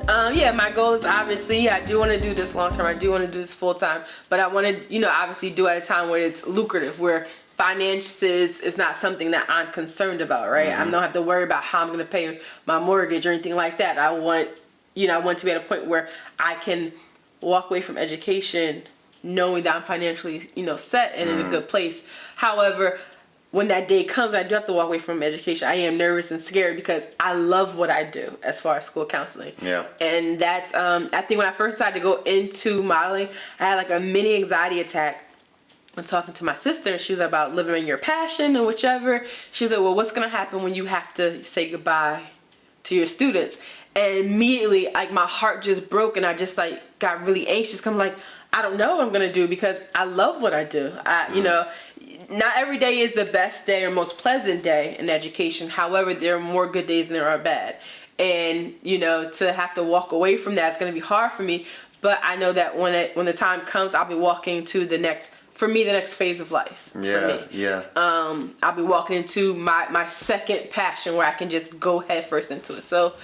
My goal is obviously, I do want to do this long term. I do want to do this full time, but I want to, obviously do it at a time where it's lucrative, where finances is not something that I'm concerned about, right? I don't have to worry about how I'm going to pay my mortgage or anything like that. I want to be at a point where I can walk away from education knowing that I'm financially, set and in a good place. However, when that day comes, I do have to walk away from education. I am nervous and scared because I love what I do as far as school counseling. Yeah. And that's, I think when I first started to go into modeling, I had like a mini anxiety attack. I'm talking to my sister, she was about living in your passion and whichever. She was like, well, what's going to happen when you have to say goodbye to your students? And immediately, like, my heart just broke and I just got really anxious. I'm like, I don't know what I'm gonna do because I love what I do. Not every day is the best day or most pleasant day in education. However, there are more good days than there are bad. And to have to walk away from that is gonna be hard for me. But I know that when the time comes, I'll be walking to the next phase of life. I'll be walking into my second passion where I can just go headfirst into it. So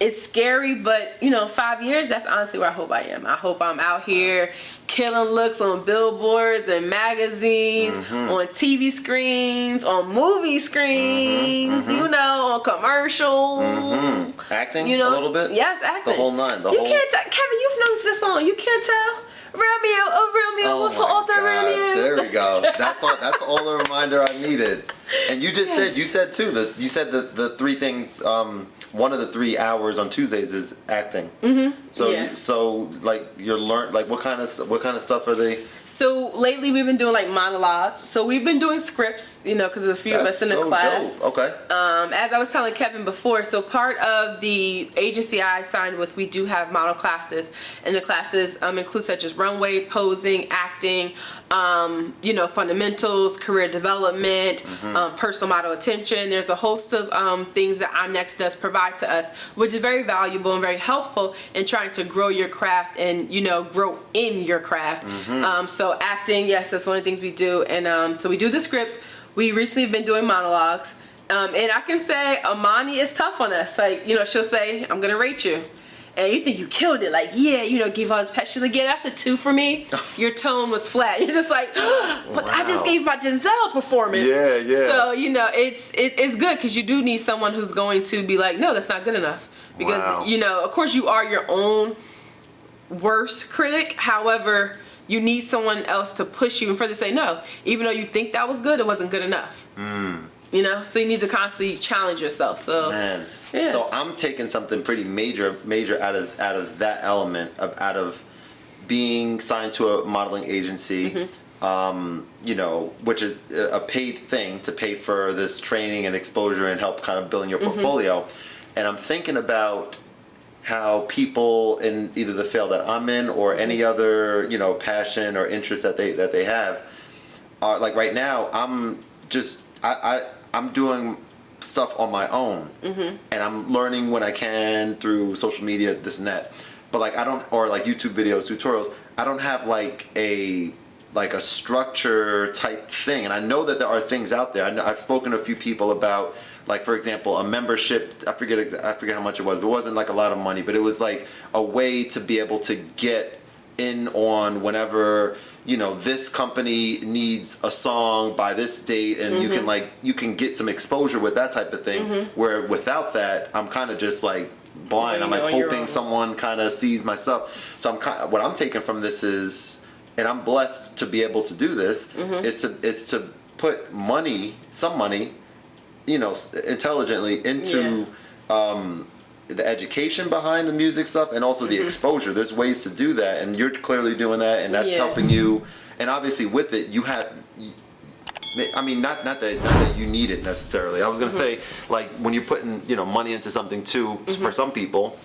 it's scary, but 5 years, that's honestly where I hope I am. I hope I'm out here killing looks on billboards and magazines, on TV screens, on movie screens, on commercials. Acting a little bit? Yes, acting. The whole nine. Kevin, you've known me for this long. You can't tell. Romeo, for all the Romeo. There we go. That's all the reminder I needed. And you said too that the three things. One of the 3 hours on Tuesdays is acting. So what kind of stuff are they? So lately we've been doing monologues. So we've been doing scripts, because there's a few of us in the class. Dope. Okay. As I was telling Kevin before, so part of the agency I signed with, we do have model classes, and the classes include such as runway, posing, acting, fundamentals, career development, personal model attention. There's a host of things that IMNEX does provide to us, which is very valuable and very helpful in trying to grow your craft and grow in your craft. So acting, yes, that's one of the things we do. And so we do the scripts. We recently have been doing monologues. And I can say Amani is tough on us. She'll say, I'm going to rate you. And you think you killed it. Give all this pet. She's like, yeah, that's a 2 for me. Your tone was flat. You're just like, but I just gave my Denzel performance. Yeah. So, it's good because you do need someone who's going to be like, no, that's not good enough. Because, of course you are your own worst critic. However, you need someone else to push you and further say no. Even though you think that was good, it wasn't good enough. You know, so you need to constantly challenge yourself. So, man, yeah. So I'm taking something pretty major out of that element out of being signed to a modeling agency. You know, which is a paid thing to pay for this training and exposure and help kind of building your portfolio. And I'm thinking about how people in either the field that I'm in or any other, you know, passion or interest that they have are like right now. I'm just I'm doing stuff on my own, and I'm learning when I can through social media, this and that. But like I don't, or like YouTube videos, tutorials. I don't have like a structure type thing, and I know that there are things out there. I've spoken to a few people about, like, for example, a membership. I forget how much it was, but it wasn't like a lot of money, but it was like a way to be able to get in on whenever, you know, this company needs a song by this date, and you can get some exposure with that type of thing. Where without that, I'm kind of just like blind. I'm like hoping someone kind of sees my stuff. So what I'm taking from this is, and I'm blessed to be able to do this, is to put some money, you know, intelligently into the education behind the music stuff, and also the exposure. There's ways to do that, and you're clearly doing that, and that's helping you. And obviously with it, you have, I mean, not that you need it necessarily. I was gonna say, like, when you're putting, you know, money into something too, for some people,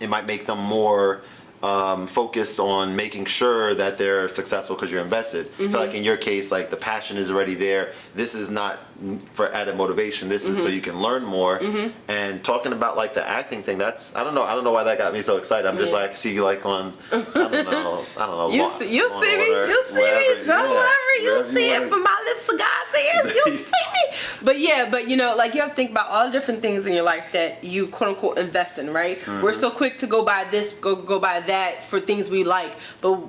it might make them more focused on making sure that they're successful because you're invested. I feel like in your case, like, the passion is already there. This is not for added motivation. This is so you can learn more. And talking about like the acting thing, that's I don't know why that got me so excited. I'm just like, see you like on I don't know. You'll see me. Don't worry. You'll see it from my lips to God's ears. You'll see me. But you know, like, you have to think about all the different things in your life that you quote unquote invest in, right? We're so quick to go buy this, go buy that for things we like, but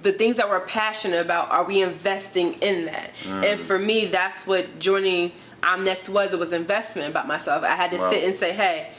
the things that we're passionate about, are we investing in that? And for me, that's what joining I'm Next was. It was investment about myself. I had to sit and say, hey,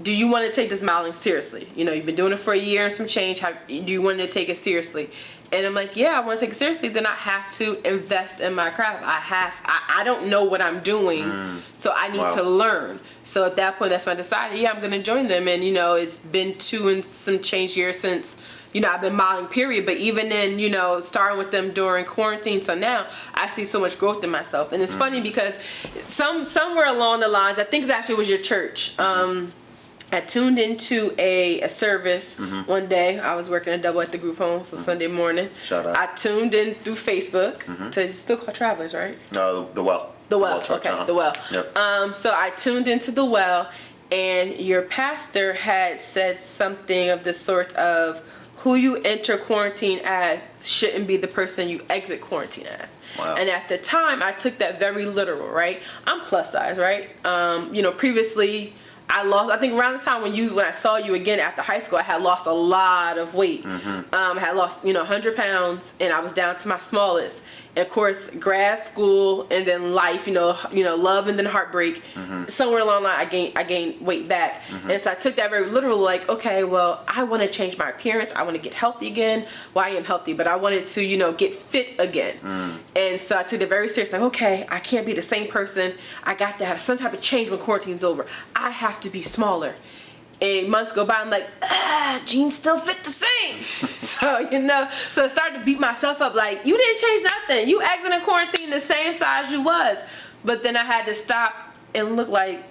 do you want to take this modeling seriously? You know, you've been doing it for a year and some change. Do you want to take it seriously? And I'm like, yeah, I want to take it seriously. Then I have to invest in my craft. I don't know what I'm doing, so I need to learn. So at that point, that's when I decided, yeah, I'm going to join them. And, you know, it's been 2 and some change years since, you know, I've been modeling, period. But even then, you know, starting with them during quarantine till now, I see so much growth in myself. And it's funny because somewhere along the lines, I think it actually was your church. I tuned into a service one day. I was working a double at the group home, so Sunday morning. Shout out. I tuned in through Facebook to still call Travelers, right? No, the Well. The Well, Church, okay, the Well. Yep. So I tuned into the Well, and your pastor had said something of the sort of, who you enter quarantine as shouldn't be the person you exit quarantine as. Wow. And at the time, I took that very literal, right? I'm plus size, right? You know, previously, I think around the time when I saw you again after high school, I had lost a lot of weight. I had lost, 100 pounds, and I was down to my smallest. And of course, grad school and then life, love and then heartbreak. Somewhere along the line, I gained weight back. And so I took that very literal, like, okay, well, I want to change my appearance. I want to get healthy again. Well, I am healthy, but I wanted to, get fit again. And so I took it very serious, like, okay, I can't be the same person. I got to have some type of change when quarantine's over. I have to be smaller. And months go by, I'm like, jeans still fit the same. So I started to beat myself up, like, you didn't change nothing. You exited quarantine the same size you was. But then I had to stop and look like,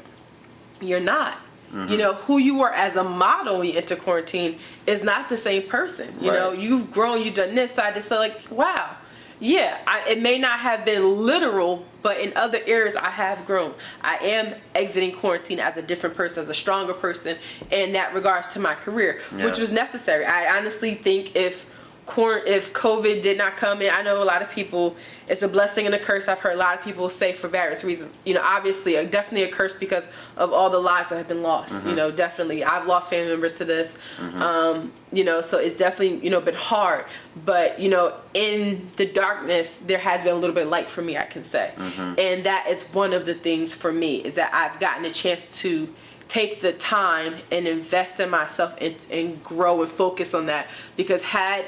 you're not. Who you were as a model when you enter quarantine is not the same person. You know, you've grown, you've done this. So I just said, like, wow. Yeah, it may not have been literal, but in other areas I have grown. I am exiting quarantine as a different person, as a stronger person in that regards to my career, which was necessary. I honestly think if COVID did not come in, I know a lot of people, it's a blessing and a curse. I've heard a lot of people say for various reasons. Obviously, definitely a curse because of all the lives that have been lost. Definitely. I've lost family members to this. So it's definitely, been hard. But, in the darkness, there has been a little bit of light for me, I can say. And that is one of the things for me, is that I've gotten a chance to take the time and invest in myself and grow and focus on that. Because had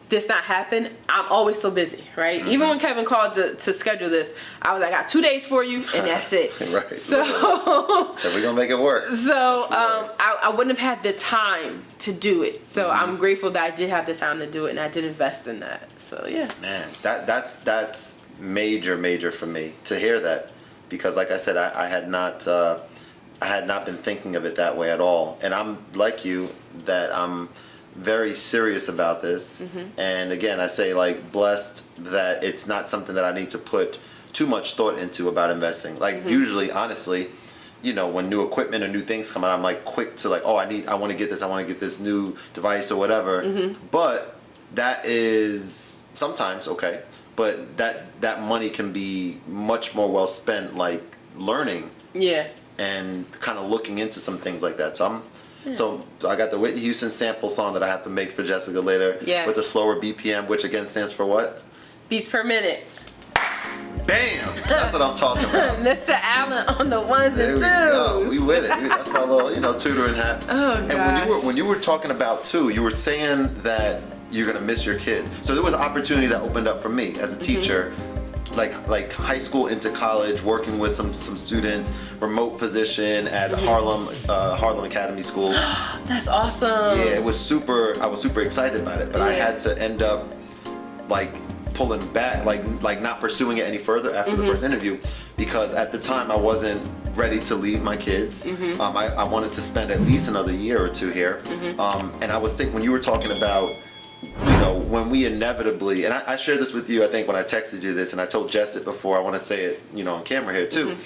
this not happen, I'm always so busy, right? Mm-hmm. Even when Kevin called to schedule this, I was like, I got 2 days for you, and that's it. Right. So we're gonna make it work. So I wouldn't have had the time to do it. So I'm grateful that I did have the time to do it, and I did invest in that. So yeah. Man, that's major for me to hear that, because like I said, I had not been thinking of it that way at all. And I'm like you, that I'm very serious about this. And again, I say, like, blessed that it's not something that I need to put too much thought into about investing. Like usually, honestly, you know, when new equipment or new things come out, I'm like quick to like, oh, I want to get this new device or whatever. But that is sometimes okay, but that money can be much more well spent, like learning. Yeah. And kind of looking into some things like that. So I got the Whitney Houston sample song that I have to make for Jessica later. Yeah. With a slower BPM, which again stands for what? Beats per minute. Bam! That's what I'm talking about. Mr. Allen on the ones and twos. Go. We with it. That's my little, tutoring hat. Oh, gosh. And when you were talking about too, you were saying that you're gonna miss your kids. So there was an opportunity that opened up for me as a teacher. Like high school into college, working with some students, remote position at Harlem Academy School. That's awesome. Yeah, I was super excited about it, but I had to end up like pulling back, like not pursuing it any further after the first interview, because at the time I wasn't ready to leave my kids. I wanted to spend at least another year or two here. And I was thinking, when you were talking about, when we inevitably, and I shared this with you, I think when I texted you this, and I told Jess it before, I want to say it, on camera here too,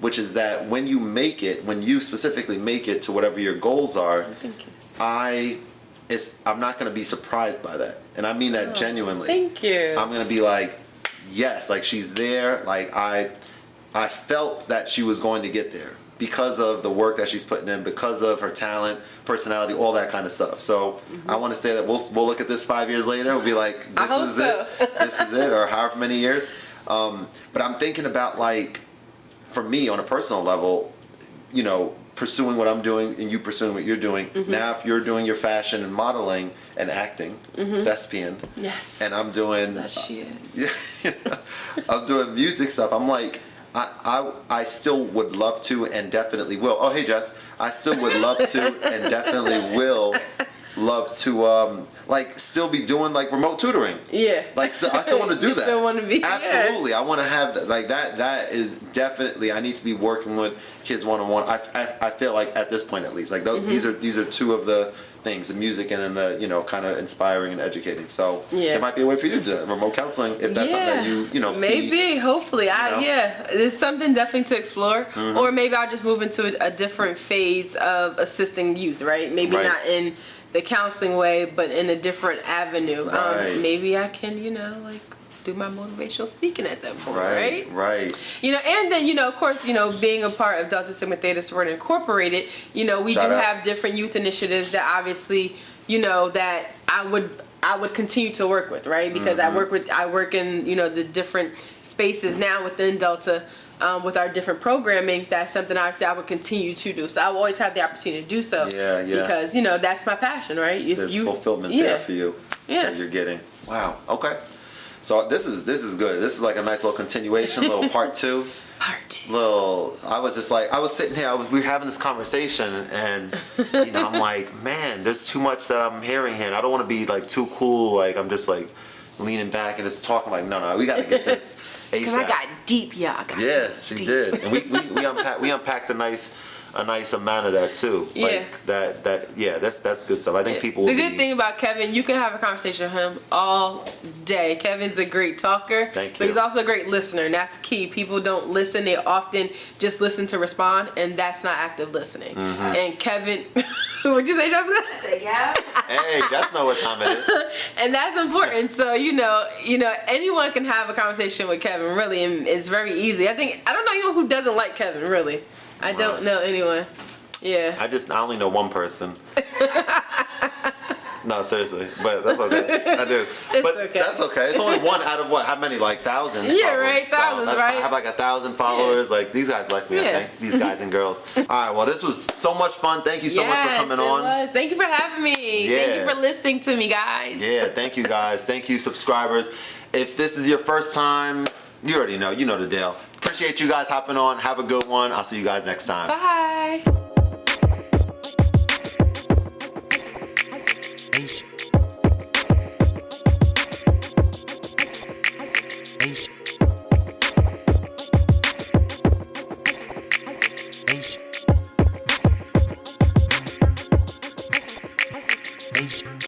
which is that when you specifically make it to whatever your goals are, I'm not going to be surprised by that. And I mean that genuinely. Thank you. I'm going to be like, yes, like she's there. Like I felt that she was going to get there because of the work that she's putting in, because of her talent, personality, all that kind of stuff. So I want to say that we'll look at this 5 years later. We'll be like, this is it, or however many years. But I'm thinking about, like, for me on a personal level, pursuing what I'm doing and you pursuing what you're doing. Now, if you're doing your fashion and modeling and acting, thespian. Yes. And I'm doing. That she is. I'm doing music stuff. I'm like, I still would love to and definitely will. Oh, hey, Jess. I still would love to and definitely will love to still be doing like remote tutoring. Yeah. Like, so I still want to do that. Still want to be. Absolutely. Yeah. I want to have that. Like that is definitely, I need to be working with kids one-on-one. I feel like at this point at least, like these are two of the things, the music and then the kind of inspiring and educating. So there might be a way for you to do that, remote counseling, if that's something that you see. Maybe, hopefully. It's something definitely to explore. Or maybe I'll just move into a different phase of assisting youth, right? Maybe not in the counseling way, but in a different avenue. Maybe I can, do my motivational speaking at that point, right? Right. And then, of course, being a part of Delta Sigma Theta Sorority Incorporated, we do have different youth initiatives that obviously, that I would continue to work with, right? Because I work in, the different spaces now within Delta. With our different programming, that's something obviously I would continue to do. So I will always have the opportunity to do so. Yeah. Because, that's my passion, right? There's fulfillment there for you that you're getting. Wow. Okay. So this is good. This is like a nice little continuation, little part two. Part two. I was sitting here, we were having this conversation, and I'm like, man, there's too much that I'm hearing here, and I don't want to be like too cool, like I'm just like leaning back and just talking, like, no, we got to get this ASAP. Because I got deep, y'all. She did, and we unpacked a nice amount of that too. Like that's good stuff. I think people. The good thing about Kevin, you can have a conversation with him all day. Kevin's a great talker. Thank you. But he's also a great listener, and that's key. People don't listen; they often just listen to respond, and that's not active listening. And Kevin, would you say, Jessica? Yeah. Hey, Jess know what time it is. And that's important. So anyone can have a conversation with Kevin, really, and it's very easy. I don't know anyone who doesn't like Kevin, really. I don't know anyone. Yeah. I only know one person. No, seriously, but that's okay. I do. But okay. that's okay. It's only one out of what? How many? Like thousands? Yeah, probably. right. Thousands, so right? I have like 1,000 followers. Like these guys like me, I think. These guys and girls. All right. Well, this was so much fun. Thank you so much for coming on. Was. Thank you for having me. Yeah. Thank you for listening to me, guys. Yeah. Thank you, guys. Thank you, subscribers. If this is your first time, you already know. You know the deal. Appreciate you guys hopping on. Have a good one. I'll see you guys next time. Bye.